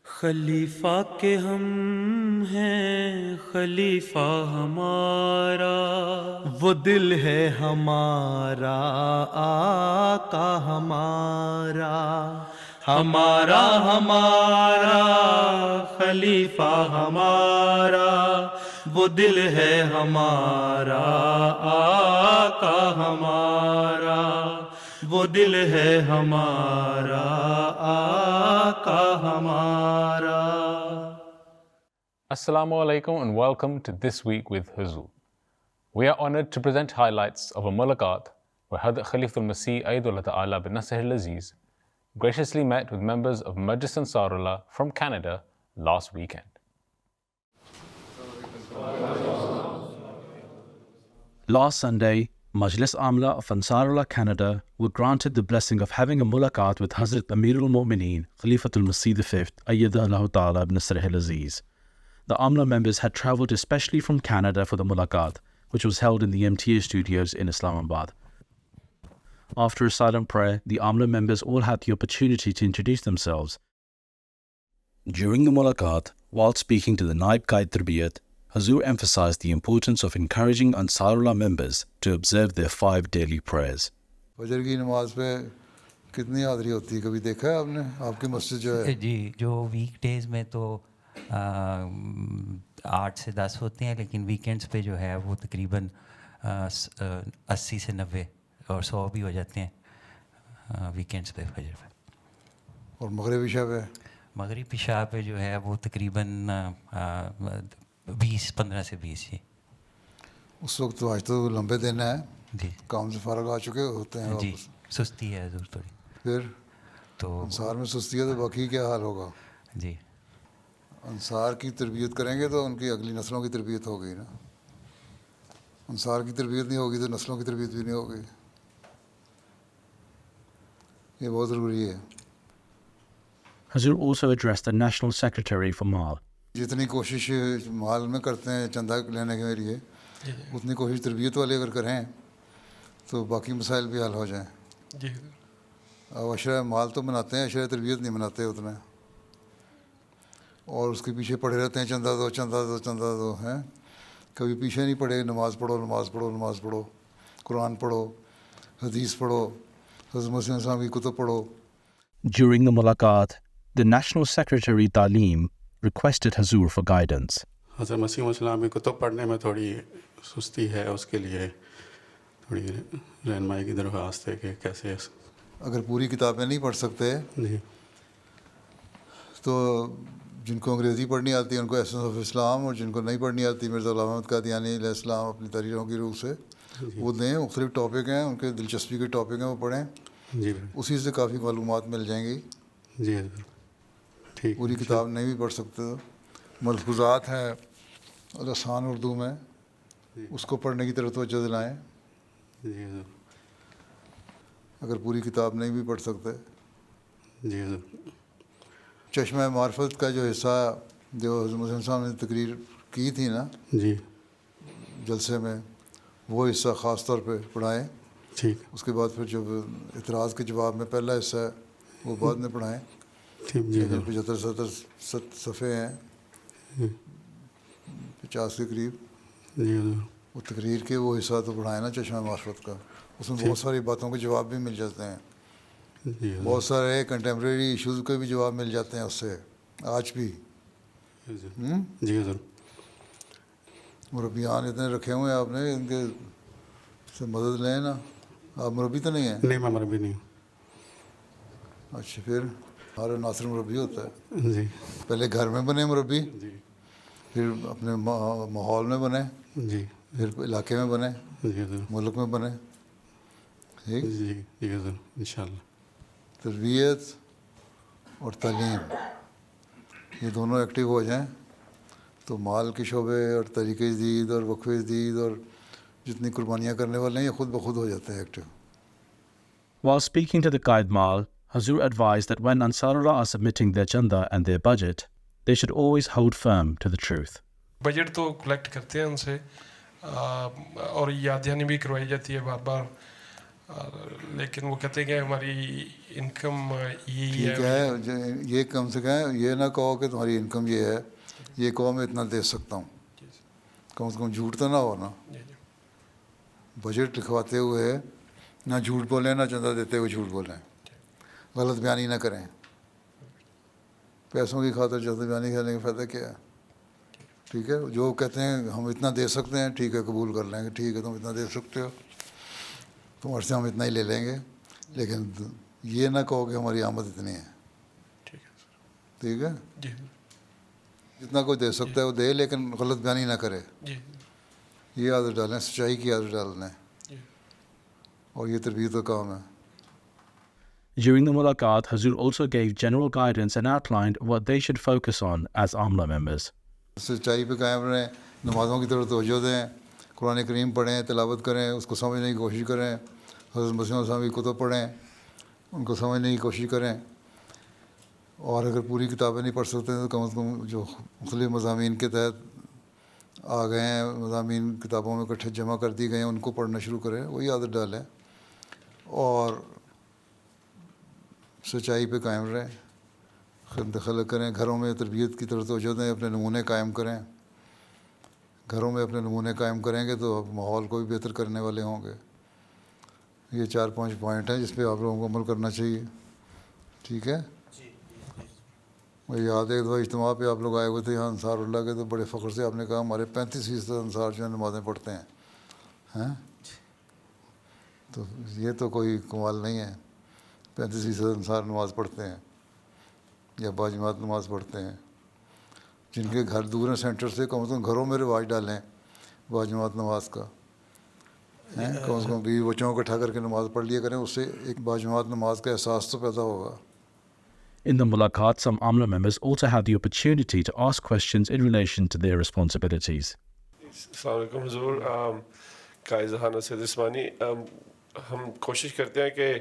خلیفہ کے ہم ہیں خلیفہ ہمارا، وہ دل ہے ہمارا آقا ہمارا، ہمارا ہمارا خلیفہ ہمارا، وہ دل ہے ہمارا آقا ہمارا، وہ دل ہے ہمارا آقا ہمارا۔ Assalamu alaikum and welcome to This Week with Huzur. We are honored to present highlights of a mulaqat where Hazrat Khalif al-Masih Ayyadullah Ta'ala bin Nasr al-Aziz graciously met with members of Majlis Ansarullah from Canada last weekend. Last Sunday, Majlis Amla of Ansarullah Canada were granted the blessing of having a mulaqat with Hazrat Amirul Mu'mineen Khalifatul Masih V Ayyadullah Ta'ala bin Nasr al-Aziz. The Amla members had travelled especially from Canada for the mulaqat, which was held in the MTA studios in Islamabad. After a silent prayer, the Amla members all had the opportunity to introduce themselves. During the mulaqat, while speaking to the Naib Qaid Tarbiyat, Huzur emphasized the importance of encouraging Ansarullah members to observe their 5 daily prayers. فجر کی نماز پہ کتنی حاضری ہوتی ہے کبھی دیکھا ہے آپ نے؟ آپ کی مسجد جو ہے جی، جو ویک ڈیز میں تو 8 سے 10 ہوتے ہیں، لیکن ویکینڈس پہ جو ہے وہ تقریباً 80 سے 90 اور 100 بھی ہو جاتے ہیں ویکینڈس پہ فجر پہ۔ اور مغرب عشاء پہ؟ مغرب عشاء پہ جو ہے وہ تقریباً 15 سے 20 جی۔ اس وقت تو آج تو لمبے دن ہیں، جی کام سے فارغ آ چکے ہوتے ہیں جی، واپس، سستی ہے حضور تھوڑی، پھر تو انصار میں سستی ہے تو باقی کیا حال ہوگا؟ جی انصار کی تربیت کریں گے تو ان کی اگلی نسلوں کی تربیت ہوگی نا، انصار کی تربیت نہیں ہوگی تو نسلوں کی تربیت بھی نہیں ہوگی، یہ بہت ضروری ہے۔ Huzur also addressed the National Secretary for MAL. جتنی کوشش مال میں کرتے ہیں چندہ لینے کے لیے، اتنی کوشش تربیت والے اگر کریں تو باقی مسائل بھی حل ہو جائیں۔ اب اشرہ مال تو بناتے ہیں، اشرہ تربیت نہیں بناتے اتنے، اور اس کے پیچھے پڑے رہتے ہیں چندہ دو چندہ دو چندہ دو، ہیں کبھی پیچھے نہیں پڑے، نماز پڑھو نماز پڑھو نماز پڑھو، قرآن پڑھو، حدیث پڑھو، حضرت مسلم اسلام کی کتب پڑھو۔ During the mulaqat, the National Secretary Taaleem requested Huzur for guidance. حضرت مسیح السلام کی کتب پڑھنے میں تھوڑی سستی ہے، اس کے لیے تھوڑی رہنمائی کی درخواست ہے کہ کیسے اگر پوری کتابیں نہیں پڑھ سکتے جی تو جن کو انگریزی پڑھنی آتی ہے ان کو ایسنس آف اسلام، اور جن کو نہیں پڑھنی آتی مرزا غلام احمد قادیانی علیہ السلام اپنی تحریروں کی روح سے وہ دیں، مختلف ٹاپک ہیں ان کے دلچسپی کے ٹاپک ہیں وہ پڑھیں، جی اسی سے کافی معلومات مل جائیں گی۔ جی حضرت ٹھیک، پوری کتاب نہیں بھی پڑھ سکتے تو ملفوظات ہیں آسان اردو میں، اس کو پڑھنے کی طرف توجہ دلائیں جی حضرت اگر پوری کتاب نہیں بھی پڑھ سکتے۔ جی حضرت چشمہ معرفت کا جو حصہ جو حضرت مسلم صاحب نے تقریر کی تھی نا جی جلسے میں، وہ حصہ خاص طور پہ پڑھائیں، ٹھیک اس کے بعد پھر جب اعتراض کے جواب میں پہلا حصہ ہے وہ بعد میں پڑھائیں، ٹھیک جی حضرت 75 صفحے ہیں 50 کے قریب، جی حضرت وہ تقریر کے وہ حصہ تو پڑھائیں نا چشمہ معرفت کا، اس میں بہت ساری باتوں کے جواب بھی مل جاتے ہیں، جی حضرت بہت سارے کنٹمپریری ایشوز کے بھی جواب مل جاتے ہیں اس سے آج بھی۔ جی حضرت مربیان اتنے رکھے ہوئے ہیں آپ نے، ان کے سے مدد لیں نا۔ آپ مربی تو نہیں ہیں؟ نہیں میں مربی نہیں اچھا، پھر ہمارا ناصر مربی ہوتا ہے، ہوں۔ جی پہلے گھر میں بنے مربی، جی پھر اپنے ماحول میں بنے، جی پھر علاقے میں بنے، جی حضرت ملک میں بنے، ٹھیک۔ جی جی حضرت انشاءاللہ تربیت اور تعلیم یہ دونوں ایکٹیو ہو جائیں تو مال کے شعبے اور طریقہ جدید اور وقف جدید اور جتنی قربانیاں کرنے والے ہیں یہ خود بخود ہو جاتے ہیں active. While speaking to the Qaid Mal, Huzur advised that when Ansarullah are submitting their chanda and their budget, they should always hold firm to the truth. Budget تو کلیکٹ کرتے ہیں ان سے، اور یاد دہانی بھی کروائی جاتی ہے بار بار لیکن وہ کہتے ہیں کہ ہماری انکم یہی ٹھیک ہے. ہے, یہ کم سے کم یہ نہ کہو کہ تمہاری انکم یہ ہے, یہ کہو میں اتنا دے سکتا ہوں. کم سے کم جھوٹ تو نہ ہو نا. بجٹ لکھواتے ہوئے نہ جھوٹ بولیں, نہ چندہ دیتے ہوئے جھوٹ بولیں, غلط بیانی نہ کریں. پیسوں کی خاطر جلد بیانی کرنے کا فائدہ کیا ہے؟ ٹھیک ہے, جو کہتے ہیں ہم اتنا دے سکتے ہیں, ٹھیک ہے قبول کر لیں گے, ٹھیک ہے تم اتنا دے سکتے ہو, تمہارے سے ہم اتنا ہی لے لیں گے, لیکن یہ نہ کہو کہ ہماری آمد اتنی ہے. ٹھیک ہے, جتنا کوئی دے سکتا ہے وہ دے, لیکن غلط بیانی نہ کرے. یہ عادت ڈالیں, سچائی کی عادت ڈالنا ہے, اور یہ تربیت کا کام ہے. During the mulaqat, Hazur also gave general guidance and outlined what they should focus on as Amla members. سچائی پہ قائم رہیں, نمازوں کی طرف توجہ دیں, قرآن کریم پڑھیں, تلاوت کریں, اس کو سمجھنے کی کوشش کریں. حضرت مسیح علیہ السلام کی کتب پڑھیں, ان کو سمجھنے کی کوشش کریں. اور اگر پوری کتابیں نہیں پڑھ سکتے تو کم از کم جو مختلف مضامین کے تحت آ گئے ہیں, مضامین کتابوں میں اکٹھے جمع کر دی گئے ہیں, ان کو پڑھنا شروع کریں, وہی عادت ڈالیں. اور سچائی پہ قائم رہیں, خدمت خلق کریں, گھروں میں تربیت کی طرف توجہ دیں, اپنے نمونے قائم کریں. گھروں میں اپنے نمونے قائم کریں گے تو ماحول کو بھی بہتر کرنے والے ہوں گے. یہ 4-5 پوائنٹ ہیں جس پہ آپ لوگوں کو عمل کرنا چاہیے. ٹھیک ہے, مجھے یاد ہے ایک دفعہ اجتماع پہ آپ لوگ آئے ہوئے تھے یہاں انصار اللہ کے, تو بڑے فخر سے آپ نے کہا ہمارے 35% انصار جو ہیں نمازیں پڑھتے ہیں. ہیں, تو یہ تو کوئی کمال نہیں ہے. 35% انصار نماز پڑھتے ہیں یا باجماعت نماز پڑھتے ہیں. جن کے گھر دور ہیں سینٹر سے, کم از کم گھروں میں رواج ڈالیں باجماعت نماز کا. کم از کم بیوی بچوں کو اکٹھا کر کے نماز پڑھ لیا کریں, اس سے ایک باجماعت نماز کا احساس تو پیدا ہوگا. In the mulaqat, some Amla members also had the opportunity to ask questions in relation to their responsibilities. السلام علیکم حضور. قائد ذہان سید عثمانی. ہم کوشش کرتے ہیں کہ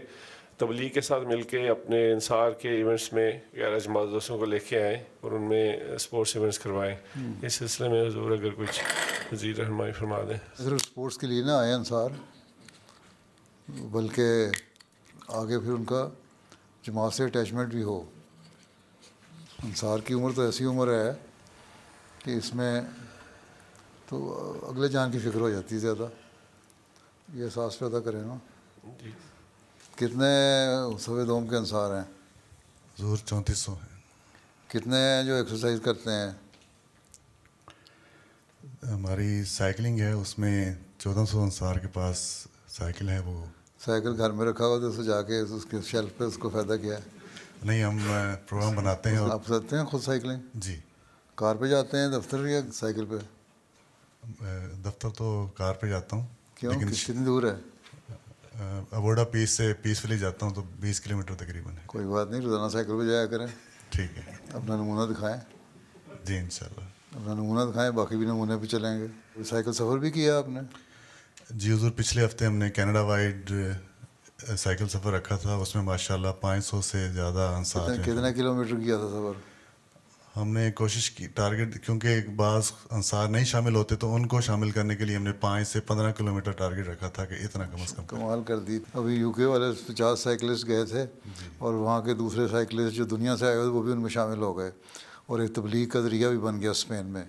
تبلیغ کے ساتھ مل کے اپنے انصار کے ایونٹس میں غیر جماعت دوستوں کو لے کے آئیں اور ان میں اسپورٹس ایونٹس کروائیں. اس سلسلے میں حضور اگر کچھ مزید رہنمائی فرما دیں. صرف اسپورٹس کے لیے نہ آئے انصار, بلکہ آگے پھر ان کا جماعت سے اٹیچمنٹ بھی ہو. انصار کی عمر تو ایسی عمر ہے کہ اس میں تو اگلے جان کی فکر ہو جاتی ہے زیادہ. یہ احساس پیدا کریں نا. کتنے صفِ دوم کے انصار ہیں؟ حضور 3400 ہیں. کتنے ہیں جو ایکسرسائز کرتے ہیں؟ ہماری سائیکلنگ ہے, اس میں 1400 انصار کے پاس سائیکل ہے. وہ سائیکل گھر میں رکھا ہوا تو اسے جا کے اس کے شیلف پہ اس کو فائدہ کیا ہے؟ نہیں, ہم پروگرام بناتے ہیں. آپ کرتے ہیں خود سائیکلنگ؟ جی. کار پہ جاتے ہیں دفتر یا سائیکل پہ؟ دفتر تو کار پہ جاتا ہوں. کیوں, کتنی دور ہے؟ اوڈا پیس سے پیسفلی جاتا ہوں, تو 20 کلومیٹر تقریباً ہے. کوئی بات نہیں, روزانہ سائیکل پہ جایا کریں. ٹھیک ہے, اپنا نمونہ دکھائیں. جی انشاءاللہ. اپنا نمونہ دکھائیں, باقی بھی نمونے پہ چلیں گے. سائیکل سفر بھی کیا آپ نے؟ جی حضور, پچھلے ہفتے ہم نے کینیڈا وائڈ سائیکل سفر رکھا تھا. اس میں ماشاءاللہ 500 سے زیادہ انصار ہیں. کتنے کلومیٹر کیا تھا سفر؟ ہم نے کوشش کی ٹارگیٹ, کیونکہ بعض انصار نہیں شامل ہوتے تو ان کو شامل کرنے کے لیے ہم نے 5 سے 15 کلومیٹر ٹارگیٹ رکھا تھا کہ اتنا کم از کم. کمال کر دی. ابھی یو کے والے 50 سائیکلسٹ گئے تھے, اور وہاں کے دوسرے سائیکلسٹ جو دنیا سے آئے ہوئے وہ بھی ان میں شامل ہو گئے, اور ایک تبلیغ کا ذریعہ بھی بن گیا اسپین میں.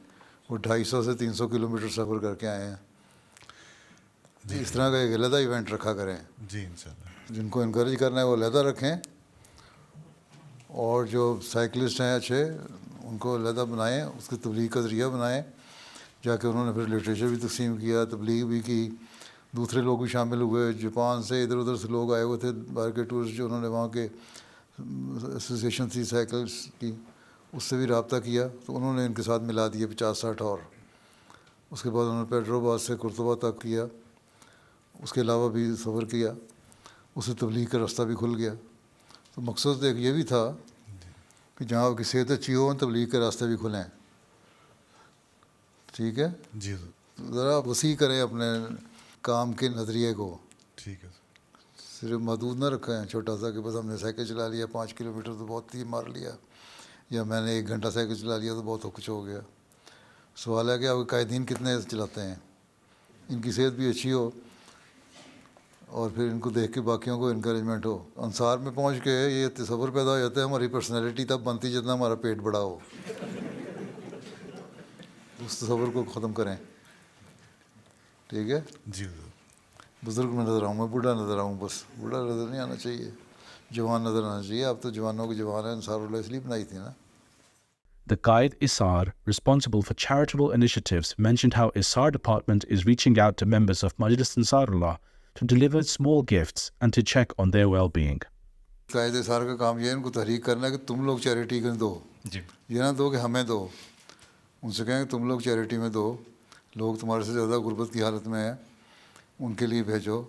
وہ 250 سے 300 کلومیٹر سفر کر کے آئے ہیں. اس طرح کا ایک علیحدہ ایونٹ رکھا کریں. جی انشاءاللہ. جن کو انکریج کرنا ہے وہ علیحدہ رکھیں, اور جو سائیکلسٹ ہیں اچھے ان کو علیحدہ بنائیں, اس کی تبلیغ کا ذریعہ بنائیں. جا کے انہوں نے پھر لٹریچر بھی تقسیم کیا, تبلیغ بھی کی, دوسرے لوگ بھی شامل ہوئے. جاپان سے ادھر ادھر سے لوگ آئے ہوئے تھے باہر کے ٹورسٹ, جو انہوں نے وہاں کے ایسوسیشن تھی سائیکلس کی, اس سے بھی رابطہ کیا, تو انہوں نے ان کے ساتھ ملا دیے 50-60 اور. اس کے بعد انہوں نے پیٹرو آباد سے کرتبہ تک کیا, اس کے علاوہ بھی سفر کیا. اس سے تبلیغ کا راستہ بھی کھل گیا. تو مقصد ایک یہ بھی تھا کہ جہاں آپ کی صحت اچھی ہو تبلیغ کے راستے بھی کھلیں. ٹھیک ہے, جی ذرا وسیع کریں اپنے کام کے نظریے کو. ٹھیک ہے. صرف محدود نہ رکھیں چھوٹا سا کہ بس ہم نے سائیکل چلا لیا 5 کلومیٹر تو بہت ہی مار لیا, یا میں نے 1 گھنٹہ سائیکل چلا لیا تو بہت کچھ ہو گیا. سوال ہے کہ آپ کے قائدین کتنے چلاتے ہیں, ان کی صحت بھی اچھی ہو اور پھر ان کو دیکھ کے باقیوں کو انکریجمنٹ ہو. انصار میں پہنچ کے یہ تصور پیدا ہو جاتا ہے ہماری پرسنالٹی تب بنتی جتنا ہمارا پیٹ بڑا ہو. اس تصور کو ختم کریں. ٹھیک ہے. جی بزرگ میں نظر آؤں, میں بوڑھا نظر آؤں, بس بوڑھا نظر نہیں آنا چاہیے, جوان نظر آنا چاہیے. اب تو جوانوں کی جوان ہے, انصار اللہ اس لیے بنائی تھی نا. The Qaid Isar, responsible for charitable initiatives, mentioned how Isar department is reaching out to members of Majlis Ansarullah to deliver small gifts and to check on their well-being. قائد اثار کا کام یہ ہے ان کو تحریک کرنا ہے کہ تم لوگ چیریٹی کو دو, یہ نہ دو کہ ہمیں دو. ان سے کہیں کہ تم لوگ چیریٹی میں دو, لوگ تمہارے سے زیادہ غربت کی حالت میں ہیں, ان کے لیے بھیجو,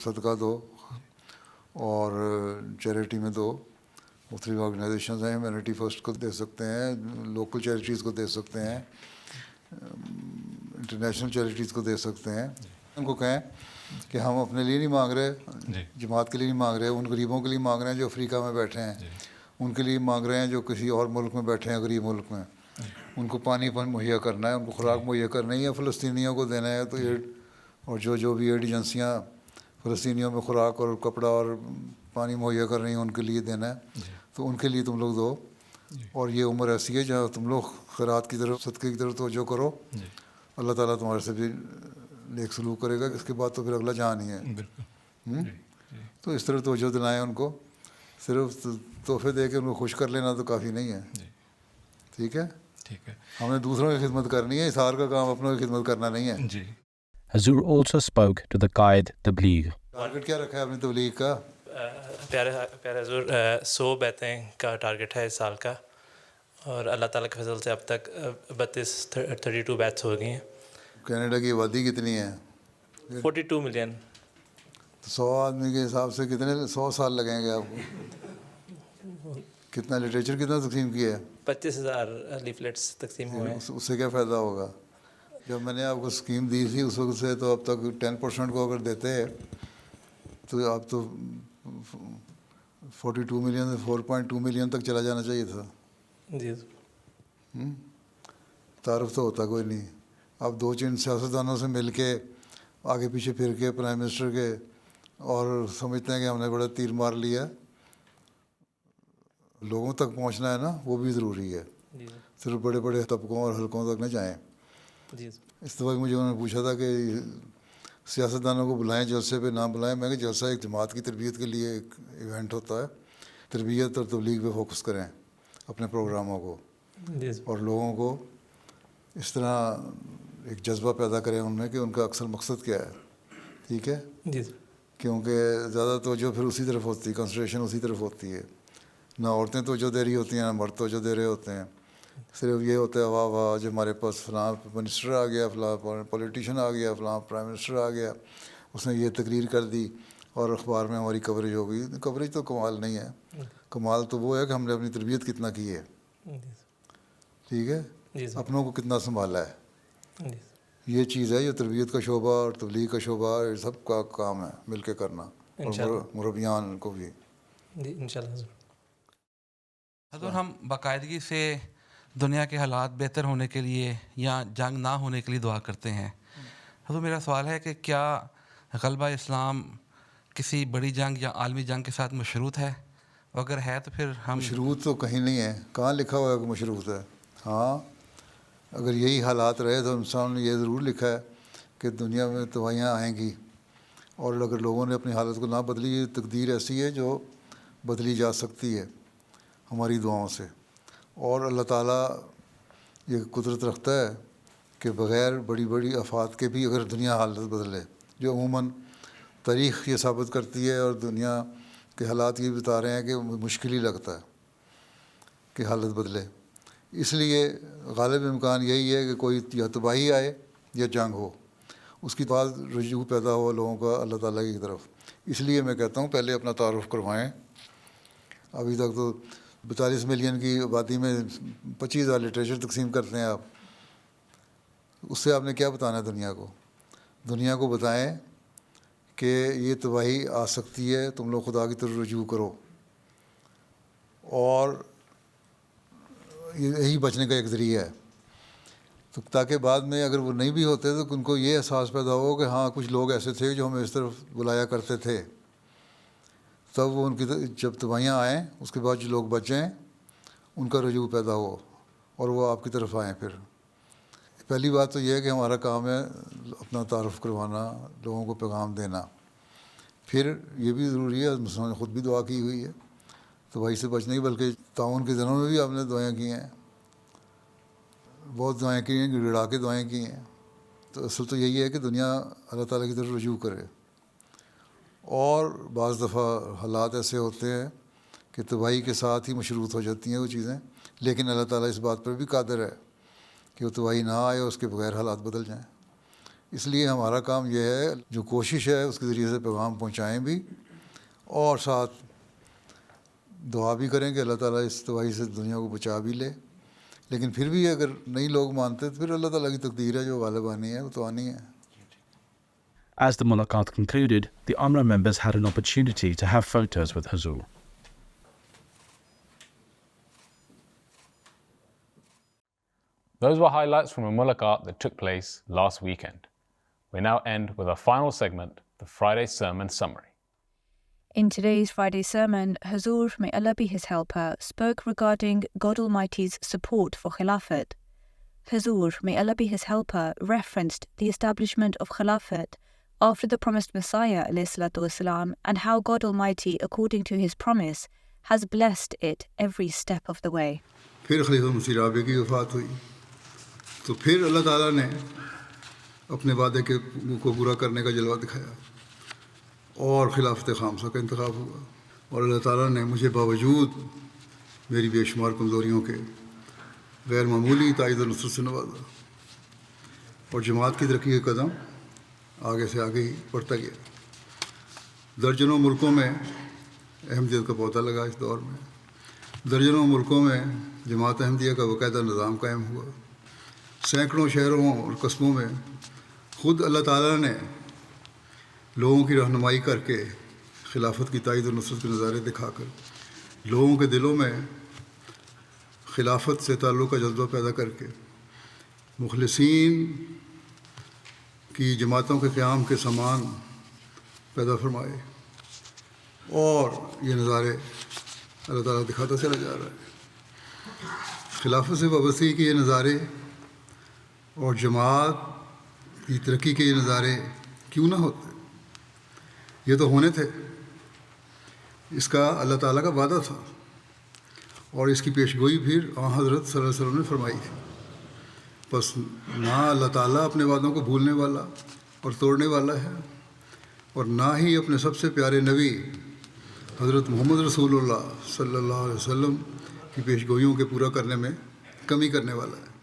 صدقہ دو اور چیریٹی میں دو. مختلف آرگنائزیشنز ہیں, ہیومینٹی فرسٹ کو دے سکتے ہیں, لوکل چیریٹیز کو دے سکتے ہیں, انٹرنیشنل چیریٹیز کو دے سکتے ہیں. ان کو کہیں کہ ہم اپنے لیے نہیں مانگ رہے, جماعت کے لیے نہیں مانگ رہے, ان غریبوں کے لیے مانگ رہے ہیں جو افریقہ میں بیٹھے ہیں, ان کے لیے مانگ رہے ہیں جو کسی اور ملک میں بیٹھے ہیں, غریب ملک میں. ان کو پانی مہیا کرنا ہے, ان کو خوراک مہیا کرنا ہے, یا فلسطینیوں کو دینا ہے. تو ایڈ اور جو بھی ایڈ ایجنسیاں فلسطینیوں میں خوراک اور کپڑا اور پانی مہیا کر رہی ہیں ان کے لیے دینا ہے, تو ان کے لیے تم لوگ دو. اور یہ عمر ایسی ہے جہاں تم لوگ خیرات کی طرف, صدقے کی طرف توجہ کرو, اللہ تعالیٰ تمہارے سے بھی نیک سلوک کرے گا. اس کے بعد تو پھر اگلا جہان ہی ہے. تو اس طرح توجہ دلائیں ان کو. صرف تحفے دے کے ان کو خوش کر لینا تو کافی نہیں ہے. ٹھیک ہے. ہم نے دوسروں کی خدمت کرنی ہے, اثار کا کام اپنوں کی خدمت کرنا نہیں ہے. Hazur also spoke to the Qaid Tabligh. Target کیا رکھا ہے اپنی تبلیغ کا؟ پیارے حضور 100 بیعتیں کا ٹارگیٹ ہے اس سال کا, اور اللہ تعالیٰ کے فضل سے اب تک 32 بیعتس ہو گئی ہیں. کینیڈا کی آبادی کتنی ہے؟ 42 ملین. 100 آدمی کے حساب سے کتنے 100 سال لگیں گے آپ کو؟ کتنا لٹریچر کتنا تقسیم کیا ہے؟ 25,000 لیفلیٹس تقسیم ہوئے ہیں. اس سے کیا فائدہ ہوگا؟ جب میں نے آپ کو اسکیم دی تھی اس وقت سے تو اب تک 10% کو اگر دیتے تو آپ تو 42 ملین سے 4.2 ملین تک چلا جانا چاہیے تھا. جی تعارف تو ہوتا کوئی نہیں. اب 2-3 سیاستدانوں سے مل کے آگے پیچھے پھر کے پرائم منسٹر کے, اور سمجھتے ہیں کہ ہم نے بڑا تیر مار لیا. لوگوں تک پہنچنا ہے نا, وہ بھی ضروری ہے. صرف بڑے بڑے طبقوں اور حلقوں تک نہ جائیں. اس دفعہ مجھے انہوں نے پوچھا تھا کہ سیاستدانوں کو بلائیں جلسے پہ, نہ بلائیں. میں کہ جلسہ ایک جماعت کی تربیت کے لیے ایک ایونٹ ہوتا ہے, تربیت اور تبلیغ پہ فوکس کریں اپنے پروگراموں کو, اور لوگوں کو اس طرح ایک جذبہ پیدا کریں ان میں کہ ان کا اکثر مقصد کیا ہے. ٹھیک ہے. کیونکہ زیادہ توجہ پھر اسی طرف ہوتی ہے, کنسنٹریشن اسی طرف ہوتی ہے. نہ عورتیں توجہ دے رہی ہوتی ہیں, نہ مرد توجہ دے رہے ہوتے ہیں. صرف یہ ہوتا ہے واہ واہ جو ہمارے پاس فلاں منسٹر آ گیا, فلاں پولیٹیشین آ گیا, فلاں پرائم منسٹر آ گیا, اس نے یہ تقریر کر دی اور اخبار میں ہماری کوریج ہو گئی. کوریج تو کمال نہیں ہے. کمال تو وہ ہے کہ ہم نے اپنی تربیت کتنا کی ہے. ٹھیک ہے. اپنوں کو کتنا سنبھالا ہے. یہ چیز ہے, یہ تربیت کا شعبہ اور تبلیغ کا شعبہ, یہ سب کا کام ہے مل کے کرنا, اور مربیان کو بھی. انشاءاللہ. حضور ہم باقاعدگی سے دنیا کے حالات بہتر ہونے کے لیے یا جنگ نہ ہونے کے لیے دعا کرتے ہیں. حضور میرا سوال ہے کہ کیا غلبہ اسلام کسی بڑی جنگ یا عالمی جنگ کے ساتھ مشروط ہے؟ اگر ہے تو پھر ہم مشروط تو کہیں نہیں ہے. کہاں لکھا ہوا ہے کہ مشروط ہے؟ ہاں اگر یہی حالات رہے تو انسان نے یہ ضرور لکھا ہے کہ دنیا میں تباہیاں آئیں گی, اور اگر لوگوں نے اپنی حالت کو نہ بدلی, یہ تقدیر ایسی ہے جو بدلی جا سکتی ہے ہماری دعاؤں سے. اور اللہ تعالیٰ یہ قدرت رکھتا ہے کہ بغیر بڑی بڑی آفات کے بھی اگر دنیا حالت بدلے, جو عموماً تاریخ یہ ثابت کرتی ہے اور دنیا کے حالات یہ بتا رہے ہیں کہ مشکل ہی لگتا ہے کہ حالت بدلے. اس لیے غالب امکان یہی ہے کہ کوئی یا تباہی آئے یا جنگ ہو, اس کی بعد رجوع پیدا ہو لوگوں کا اللہ تعالیٰ کی طرف. اس لیے میں کہتا ہوں پہلے اپنا تعارف کروائیں. ابھی تک تو 42 ملین کی آبادی میں 25,000 لٹریچر تقسیم کرتے ہیں آپ. اس سے آپ نے کیا بتانا ہے دنیا کو؟ دنیا کو بتائیں کہ یہ تباہی آ سکتی ہے, تم لوگ خدا کی طرف رجوع کرو, اور یہی بچنے کا ایک ذریعہ ہے. تو تاکہ بعد میں اگر وہ نہیں بھی ہوتے تو ان کو یہ احساس پیدا ہو کہ ہاں کچھ لوگ ایسے تھے جو ہمیں اس طرف بلایا کرتے تھے. تب وہ ان کی جب تباہیاں آئیں اس کے بعد جو لوگ بچیں ان کا رجوع پیدا ہو اور وہ آپ کی طرف آئیں. پھر پہلی بات تو یہ ہے کہ ہمارا کام ہے اپنا تعارف کروانا, لوگوں کو پیغام دینا. پھر یہ بھی ضروری ہے, مسلمان نے خود بھی دعا کی ہوئی ہے تباہی سے بچنے کی, بلکہ تعاون کے دنوں میں بھی آپ نے دعائیں کی ہیں, بہت دعائیں کی ہیں, گڑ گڑا کے دعائیں کی ہیں. تو اصل تو یہی ہے کہ دنیا اللہ تعالیٰ کی طرف رجوع کرے. اور بعض دفعہ حالات ایسے ہوتے ہیں کہ تباہی کے ساتھ ہی مشروط ہو جاتی ہیں وہ چیزیں, لیکن اللہ تعالیٰ اس بات پر بھی قادر ہے کہ وہ تباہی نہ آئے, اس کے بغیر حالات بدل جائیں. اس لیے ہمارا کام یہ ہے, جو کوشش ہے اس کے ذریعے سے پیغام پہنچائیں بھی اور ساتھ دعا بھی کریں کہ اللہ تعالیٰ اس تباہی سے دنیا کو بچا بھی لے. لیکن پھر بھی اگر نہیں لوگ مانتے تو پھر اللہ تعالیٰ کی تقدیر ہے, جو غالب آنی ہے وہ تو آنی ہے. As the mulaqat concluded, the Umrah members had an opportunity to have photos with Huzur. Those were highlights from a mulaqat that took place last weekend. We now end with our final segment, the Friday Sermon Summary. In today's Friday sermon, Huzur, may Allah be his helper, spoke regarding God Almighty's support for Khilafat. Huzur, may Allah be his helper, referenced the establishment of Khilafat after the promised Messiah ﷺ, and how God Almighty, according to his promise, has blessed it every step of the way. پھر خلیفہ مسیح رابع کی وفات ہوئی تو پھر اللہ تعالیٰ نے اپنے وعدے کو پورا کرنے کا جلوہ دکھایا اور خلافت خامسہ کا انتخاب ہوا. اور اللہ تعالیٰ نے مجھے باوجود میری بے شمار کمزوریوں کے غیر معمولی تائید و نصرت سے نوازا اور جماعت کی ترقی کے قدم آگے سے آگے ہی بڑھتا گیا. درجنوں ملکوں میں احمدیت کا پودا لگا. اس دور میں درجنوں ملکوں میں جماعت احمدیہ کا باقاعدہ نظام قائم ہوا. سینکڑوں شہروں اور قصبوں میں خود اللہ تعالیٰ نے لوگوں کی رہنمائی کر کے خلافت کی تائید و نصرت کے نظارے دکھا کر لوگوں کے دلوں میں خلافت سے تعلق کا جذبہ پیدا کر کے مخلصین کی جماعتوں کے قیام کے سامان پیدا فرمائے. اور یہ نظارے اللہ تعالیٰ دکھاتا چلا جا رہا ہے. خلافت سے وابستگی کے یہ نظارے اور جماعت کی ترقی کے یہ نظارے کیوں نہ ہوتے؟ یہ تو ہونے تھے. اس کا اللہ تعالیٰ کا وعدہ تھا اور اس کی پیشگوئی پھر حضرت صلی اللہ علیہ وسلم نے فرمائی تھی. بس نہ اللہ تعالیٰ اپنے وعدوں کو بھولنے والا اور توڑنے والا ہے اور نہ ہی اپنے سب سے پیارے نبی حضرت محمد رسول اللہ صلی اللہ علیہ وسلم کی پیشگوئیوں کے پورا کرنے میں کمی کرنے والا ہے.